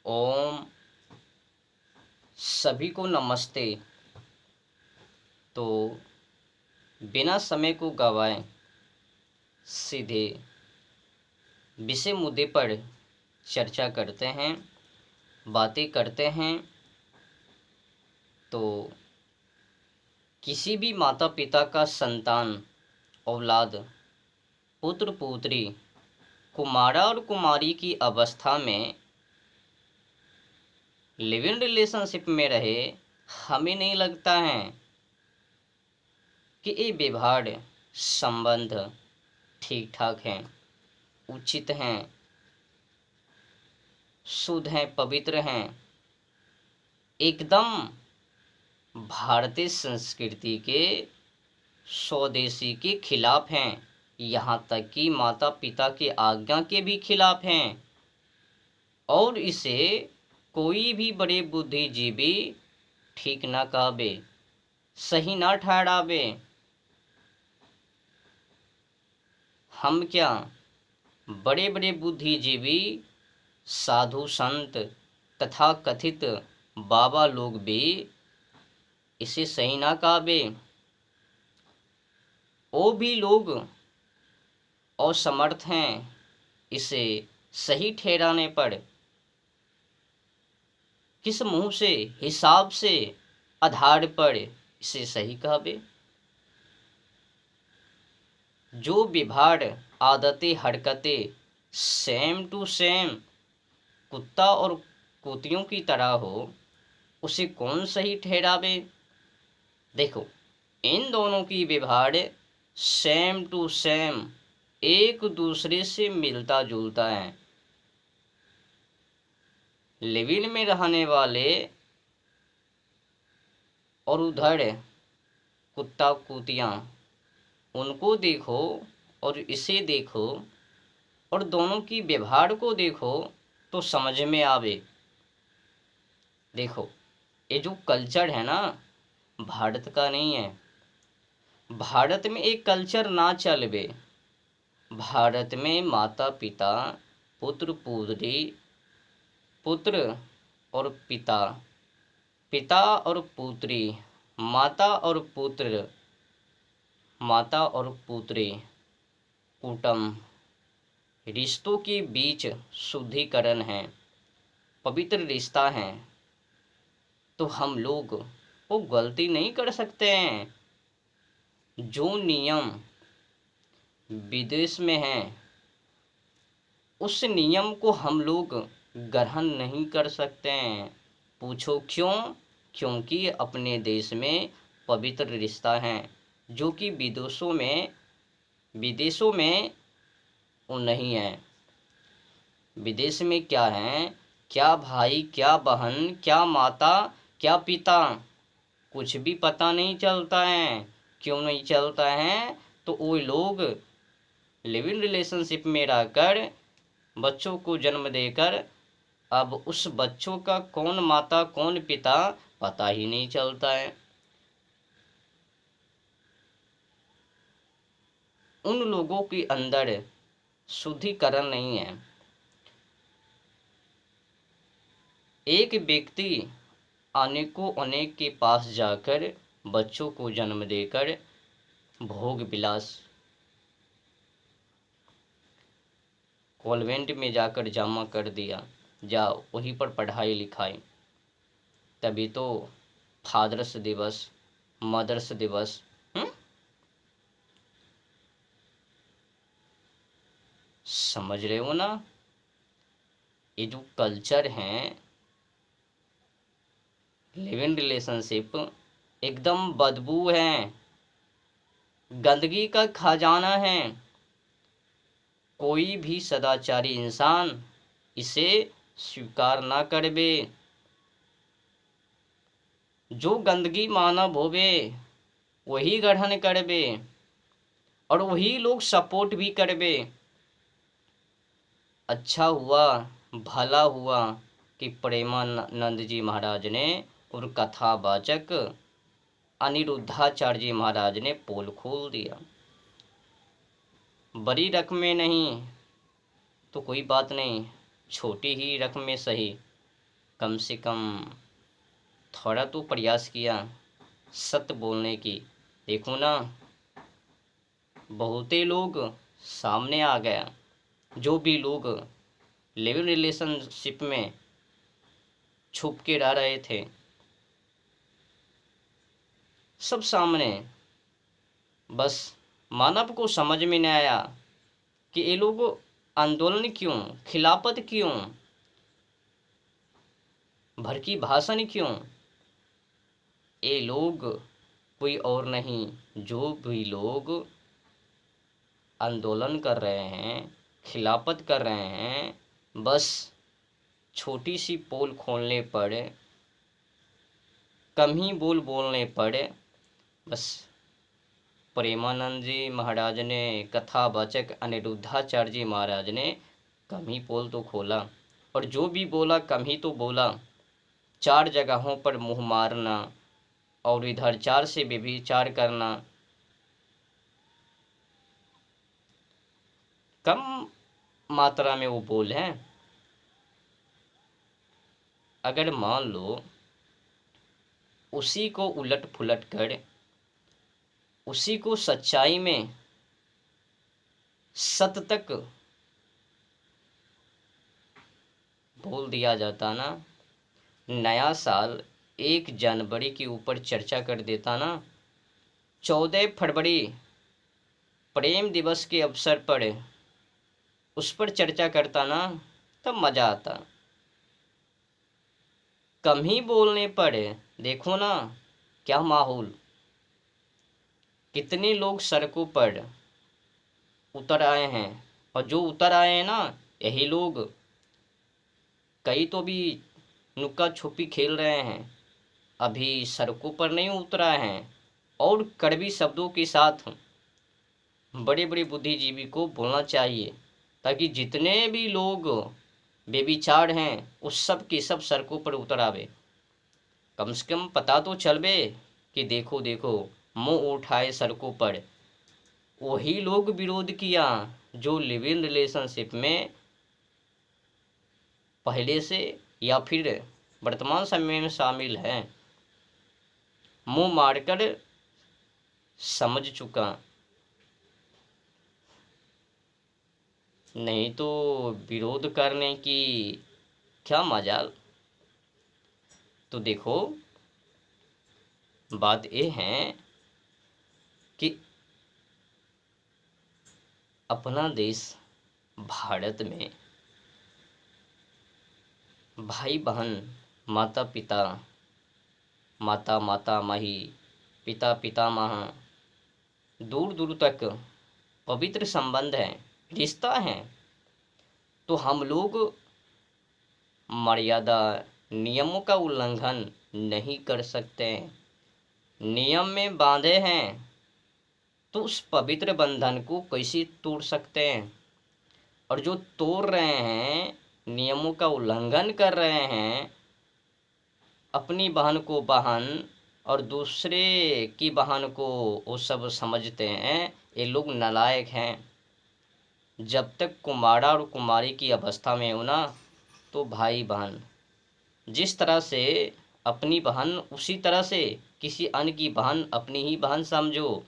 ओम सभी को नमस्ते। तो बिना समय को गवाए सीधे विषय मुद्दे पर चर्चा करते हैं, बातें करते हैं। तो किसी भी माता पिता का संतान औलाद पुत्र पुत्री कुमारा और कुमारी की अवस्था में लिव इन रिलेशनशिप में रहे, हमें नहीं लगता है कि ये व्यवहार संबंध ठीक ठाक हैं, उचित हैं, शुद्ध हैं, पवित्र हैं, एकदम भारतीय संस्कृति के स्वदेशी के खिलाफ हैं, यहाँ तक कि माता पिता की आज्ञा के भी खिलाफ हैं। और इसे कोई भी बड़े बुद्धिजीवी ठीक ना कहबे, सही ना ठहरावे। हम क्या, बड़े बड़े बुद्धिजीवी साधु संत तथा कथित बाबा लोग भी इसे सही ना कहबे। वो भी लोग असमर्थ हैं इसे सही ठहराने पर। किस मुंह से, हिसाब से, आधार पर इसे सही कहबे। जो व्यवहार, आदतें, हरकतें सेम टू सेम कुत्ता और कुतियों की तरह हो, उसे कौन सही ठहरावे। देखो, इन दोनों की व्यवहार सेम टू सेम एक दूसरे से मिलता जुलता है। लिव इन में रहने वाले और उधर कुत्ता कुतियाँ, उनको देखो और इसे देखो और दोनों की व्यवहार को देखो तो समझ में आवे। देखो, ये जो कल्चर है ना, भारत का नहीं है। भारत में एक कल्चर ना चलवे। भारत में माता पिता, पुत्र पुत्री, पुत्र और पिता, पिता और पुत्री, माता और पुत्र, माता और पुत्री, कुटुंब, रिश्तों के बीच शुद्धिकरण है, पवित्र रिश्ता है। तो हम लोग वो गलती नहीं कर सकते हैं। जो नियम विदेश में हैं, उस नियम को हम लोग ग्रहण नहीं कर सकते हैं। पूछो क्यों? क्योंकि अपने देश में पवित्र रिश्ता है, जो कि विदेशों में वो नहीं है। विदेश में क्या है, क्या भाई, क्या बहन, क्या माता, क्या पिता, कुछ भी पता नहीं चलता है। क्यों नहीं चलता है? तो वो लोग लिव इन रिलेशनशिप में रहकर बच्चों को जन्म देकर अब उस बच्चों का कौन माता कौन पिता पता ही नहीं चलता है। उन लोगों के अंदर शुद्धिकरण नहीं है। एक व्यक्ति अनेक के पास जाकर बच्चों को जन्म देकर भोग विलास, कॉन्वेंट में जाकर जमा कर दिया, जाओ वहीं पर पढ़ाई लिखाई। तभी तो फादर्स दिवस, मदर्स दिवस, समझ रहे हो ना। ये जो कल्चर है लिव इन रिलेशनशिप, एकदम बदबू है, गंदगी का खजाना है। कोई भी सदाचारी इंसान इसे स्वीकार ना करबे। जो गंदगी मानव होवे वही ग्रहण करबे और वही लोग सपोर्ट भी करबे। अच्छा हुआ, भला हुआ कि प्रेमानंद जी महाराज ने और कथावाचक अनिरुद्धाचार्य जी महाराज ने पोल खोल दिया। बड़ी रकमें नहीं तो कोई बात नहीं, छोटी ही रकमें सही, कम से कम थोड़ा तो प्रयास किया सत्य बोलने की। देखो ना, बहुते लोग सामने आ गया, जो भी लोग लिव इन रिलेशनशिप में छुप के रह रहे थे, सब सामने। बस मानव को समझ में नहीं आया कि ये लोग आंदोलन क्यों, खिलाफत क्यों, भड़की भाषण क्यों। ये लोग कोई और नहीं, जो भी लोग आंदोलन कर रहे हैं, खिलाफत कर रहे हैं, बस छोटी सी पोल खोलने पर, कम ही बोल बोलने पर, बस प्रेमानंद जी महाराज ने, कथावाचक अनिरुद्धाचार्य जी महाराज ने कम ही पोल तो खोला, और जो भी बोला कम ही तो बोला। 4 जगहों पर मुंह मारना और इधर 4 से व्यभिचार करना, कम मात्रा में वो बोल हैं। अगर मान लो उसी को उलट पुलट कर, उसी को सच्चाई में सत तक बोल दिया जाता ना, नया साल 1 जनवरी के ऊपर चर्चा कर देता ना, 14 फरवरी प्रेम दिवस के अवसर पर उस पर चर्चा करता ना, तब मजा आता। कम ही बोलने पर देखो ना क्या माहौल, कितने लोग सड़कों पर उतर आए हैं, और जो उतर आए हैं ना, यही लोग, कई तो भी नुक्का छुपी खेल रहे हैं, अभी सड़कों पर नहीं उतरा हैं, और कड़वी शब्दों के साथ बड़े बड़े बुद्धिजीवी को बोलना चाहिए, ताकि जितने भी लोग बेविचार हैं उस सब के सब सड़कों पर उतर आवे। कम से कम पता तो चलबे कि देखो देखो मुंह उठाए सड़कों पर वही लोग विरोध किया जो लिव इन रिलेशनशिप में पहले से या फिर वर्तमान समय में शामिल हैं। मुंह मारकर समझ चुका, नहीं तो विरोध करने की क्या मजाल। तो देखो बात ये है कि अपना देश भारत में भाई बहन, माता पिता, माता माता माही, पिता पितामह, दूर दूर तक पवित्र संबंध है, रिश्ता है। तो हम लोग मर्यादा, नियमों का उल्लंघन नहीं कर सकते। नियम में बांधे हैं तो उस पवित्र बंधन को कैसे तोड़ सकते हैं। और जो तोड़ रहे हैं, नियमों का उल्लंघन कर रहे हैं, अपनी बहन को बहन और दूसरे की बहन को वो सब समझते हैं, ये लोग नालायक हैं। जब तक कुमारा और कुमारी की अवस्था में हो ना, तो भाई बहन जिस तरह से अपनी बहन, उसी तरह से किसी अन्य की बहन अपनी ही बहन समझो।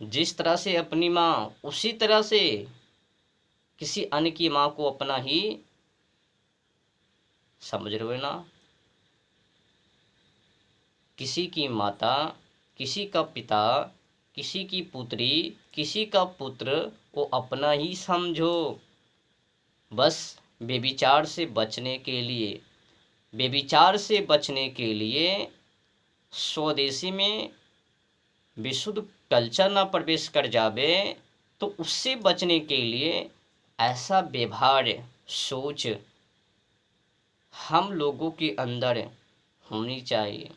जिस तरह से अपनी माँ, उसी तरह से किसी अन्य की माँ को अपना ही समझ रहे हो ना। किसी की माता, किसी का पिता, किसी की पुत्री, किसी का पुत्र, वो अपना ही समझो। बस बेविचार से बचने के लिए, बेविचार से बचने के लिए स्वदेशी में विशुद्ध कल्चर ना प्रवेश कर जावे, तो उससे बचने के लिए ऐसा व्यवहार, सोच हम लोगों के अंदर होनी चाहिए।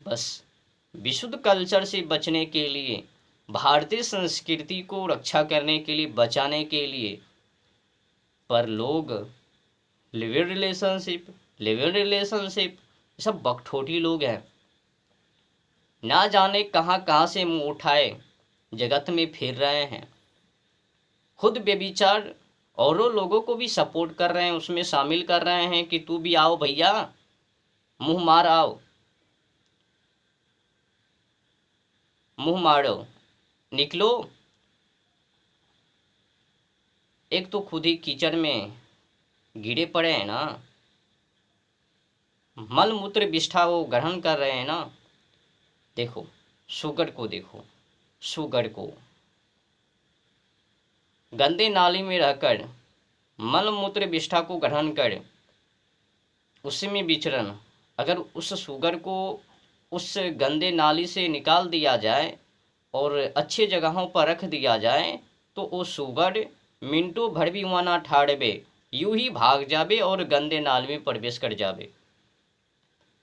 बस विशुद्ध कल्चर से बचने के लिए, भारतीय संस्कृति को रक्षा करने के लिए, बचाने के लिए। पर लोग live in relationship, live in relationship, सब बकठोटी लोग हैं। ना जाने कहाँ कहाँ से मुंह उठाए जगत में फिर रहे हैं, खुद व्यभिचार और वो लोगों को भी सपोर्ट कर रहे हैं, उसमें शामिल कर रहे हैं कि तू भी आओ भैया, मुंह मार आओ, मुंह मारो, निकलो। एक तो खुद ही कीचड़ में गिरे पड़े हैं ना, मल मूत्र विष्ठा वो ग्रहण कर रहे हैं ना। देखो शुगर को, देखो शुगर को गंदे नाली में रहकर मल मूत्र विष्ठा को ग्रहण कर उसी में विचरण, अगर उस शुगर को उस गंदे नाली से निकाल दिया जाए और अच्छे जगहों पर रख दिया जाए तो वो शुगर मिनटों भर भी वहाँ ना ठाड़बे, यूं ही भाग जाबे और गंदे नाली में प्रवेश कर जाबे।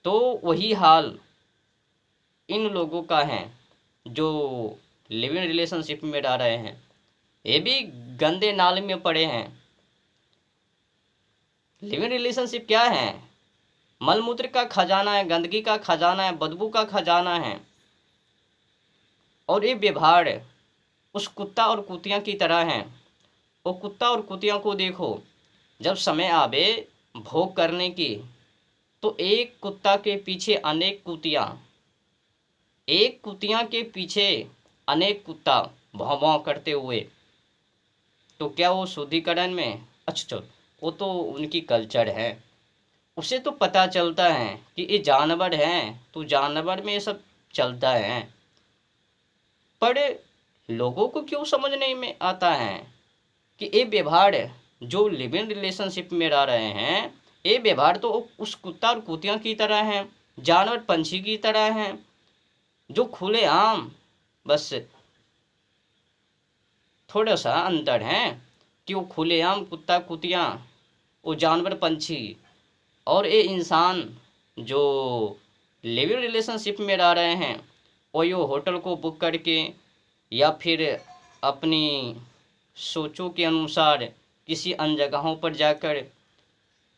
तो वही हाल इन लोगों का है जो लिव इन रिलेशनशिप में रह रहे हैं, ये भी गंदे नाले में पड़े हैं। लिव इन रिलेशनशिप क्या है? मलमूत्र का खजाना है, गंदगी का खजाना है, बदबू का खजाना है। और ये व्यवहार उस कुत्ता और कुतिया की तरह हैं। वो कुत्ता और कुतिया को देखो, जब समय आवे भोग करने की तो एक कुत्ता के पीछे अनेक कुतिया, एक कुतिया के पीछे अनेक कुत्ता भौं भौं करते हुए। तो क्या वो शुद्धिकरण में? अच्छा चलो, वो तो उनकी कल्चर है, उसे तो पता चलता है कि ये जानवर हैं, तो जानवर में ये सब चलता है। पर लोगों को क्यों समझ नहीं में आता है कि ये व्यवहार जो लिव इन रिलेशनशिप में रह रहे हैं, ये व्यवहार तो उस कुत्ता और कुतिया की तरह हैं, जानवर पंछी की तरह हैं, जो खुलेआम, बस थोड़ा सा अंतर है कि वो खुलेआम कुत्ता कुतिया, वो जानवर पंछी, और ये इंसान जो लिव इन रिलेशनशिप में रह रहे हैं, वो यो होटल को बुक करके या फिर अपनी सोचों के अनुसार किसी अन्य जगहों पर जाकर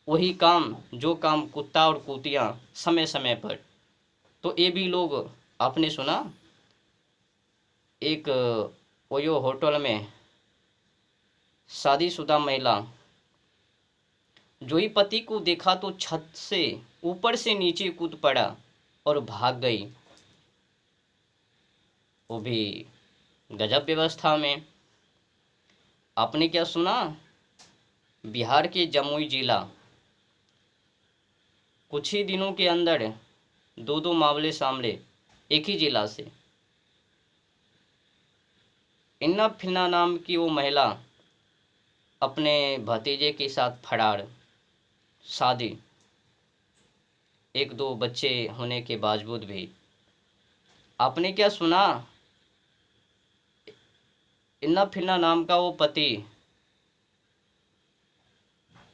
वही काम जो काम कुत्ता और कुतिया समय समय पर। तो ये भी लोग, आपने सुना एक ओयो होटल में शादीशुदा महिला जो ही पति को देखा तो छत से ऊपर से नीचे कूद पड़ा और भाग गई, वो भी गजब व्यवस्था में। आपने क्या सुना? बिहार के जमुई जिला कुछ ही दिनों के अंदर दो मामले सामने, एक ही जिला से। इन्ना फिन्ना नाम की वो महिला अपने भतीजे के साथ फरार, शादी, एक दो बच्चे होने के बावजूद भी। आपने क्या सुना? इन्ना फिन्ना नाम का वो पति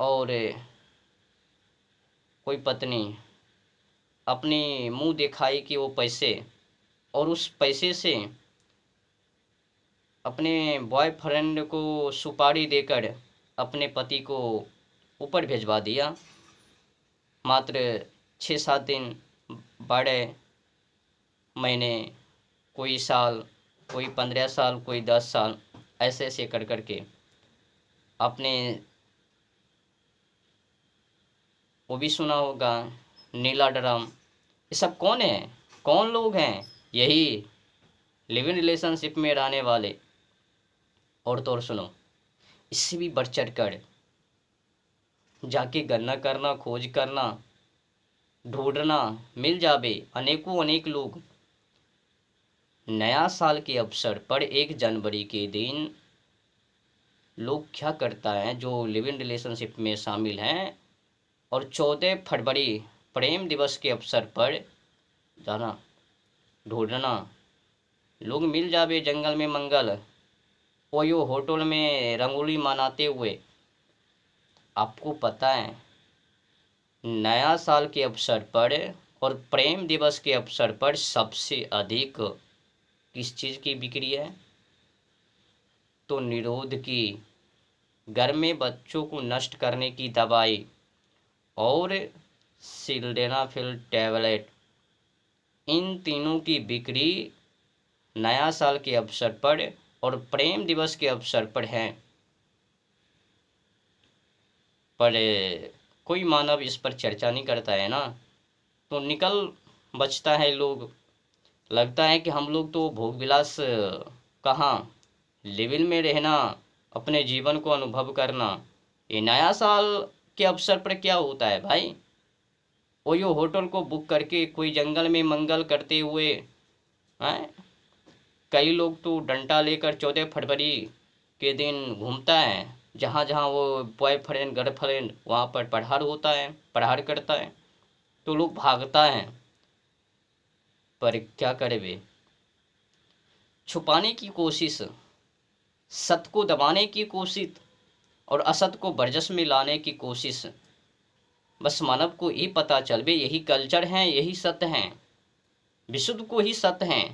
और कोई पत्नी अपनी मुंह दिखाई कि वो पैसे, और उस पैसे से अपने बॉयफ्रेंड को सुपारी देकर अपने पति को ऊपर भिजवा दिया। मात्र 6-7 दिन, 12 महीने, कोई साल, कोई 15 साल, कोई 10 साल, ऐसे ऐसे कर करके आपने वो भी सुना होगा नीला ड्रम। ये सब कौन है? कौन लोग हैं? यही लिव इन रिलेशनशिप में रहने वाले। और तो और सुनो, इससे भी बढ़ चढ़ कर जाके गणना करना, खोज करना, ढूंढना, मिल जावे अनेकों अनेक लोग। नया साल के अवसर पर 1 जनवरी के दिन लोग क्या करता है जो लिव इन रिलेशनशिप में शामिल हैं, और 14 फरवरी प्रेम दिवस के अवसर पर जाना, ढूंढना, लोग मिल जावे जंगल में मंगल, ओयो होटल में रंगोली मनाते हुए। आपको पता है नया साल के अवसर पर और प्रेम दिवस के अवसर पर सबसे अधिक किस चीज़ की बिक्री है? तो निरोध की, घर में बच्चों को नष्ट करने की दवाई और सिल्डेनाफिल टैबलेट, इन तीनों की बिक्री नया साल के अवसर पर और प्रेम दिवस के अवसर पर है। पर कोई मानव इस पर चर्चा नहीं करता है ना, तो निकल बचता है लोग। लगता है कि हम लोग तो भोग विलास कहाँ, लेवल में रहना, अपने जीवन को अनुभव करना। ये नया साल के अवसर पर क्या होता है भाई, कोई होटल को बुक करके कोई जंगल में मंगल करते हुए हैं। कई लोग तो डंडा लेकर 14 फरवरी के दिन घूमता है, जहाँ जहाँ वो बॉयफ्रेंड गर्लफ्रेंड वहाँ पर प्रहार होता है, प्रहार करता है, तो लोग भागता है। पर क्या करे वे, छुपाने की कोशिश, सत्य को दबाने की कोशिश और असत को बरजस में लाने की कोशिश। बस मानव को ये पता चल बे यही कल्चर है, यही सत्य है, विशुद्ध को ही सत्य है।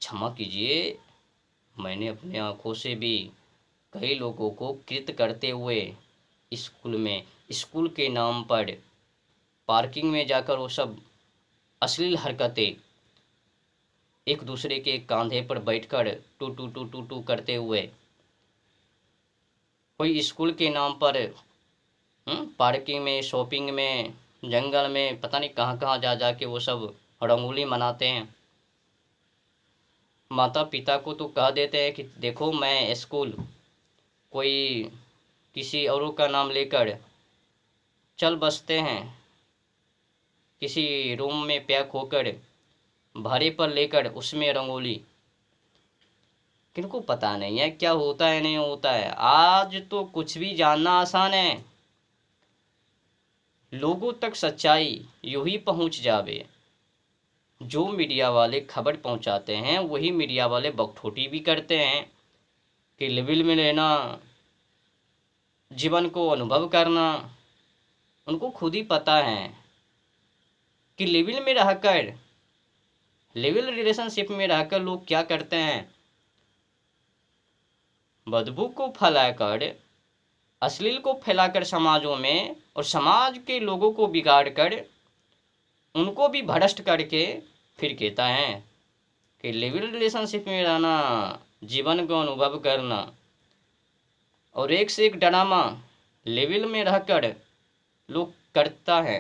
क्षमा कीजिए, मैंने अपनी आंखों से भी कई लोगों को कृत करते हुए स्कूल के नाम पर पार्किंग में जाकर वो सब अश्लील हरकतें, एक दूसरे के कांधे पर बैठकर टू टू टू टू टू करते हुए, कोई स्कूल के नाम पर पार्किंग में, शॉपिंग में, जंगल में, पता नहीं कहाँ कहाँ जा जा के वो सब रंगोली मनाते हैं। माता पिता को तो कह देते हैं कि देखो मैं स्कूल, कोई किसी औरों का नाम लेकर चल बसते हैं, किसी रूम में पैक होकर भाड़े पर लेकर उसमें रंगोली। किनको पता नहीं है क्या होता है नहीं होता है। आज तो कुछ भी जानना आसान है, लोगों तक सच्चाई यूं ही पहुंच जावे। जो मीडिया वाले खबर पहुंचाते हैं वही मीडिया वाले बकठोटी भी करते हैं कि लेवल में रहना, जीवन को अनुभव करना। उनको खुद ही पता है कि लेवल में रहकर, लेवल रिलेशनशिप में रहकर लोग क्या करते हैं, बदबू को फैलाकर, अश्लील को फैलाकर समाजों में, और समाज के लोगों को बिगाड़कर उनको भी भ्रष्ट करके फिर कहता है कि लिविंग रिलेशनशिप में रहना, जीवन को अनुभव करना। और एक से एक ड्रामा लेवल में रहकर लोग करता है।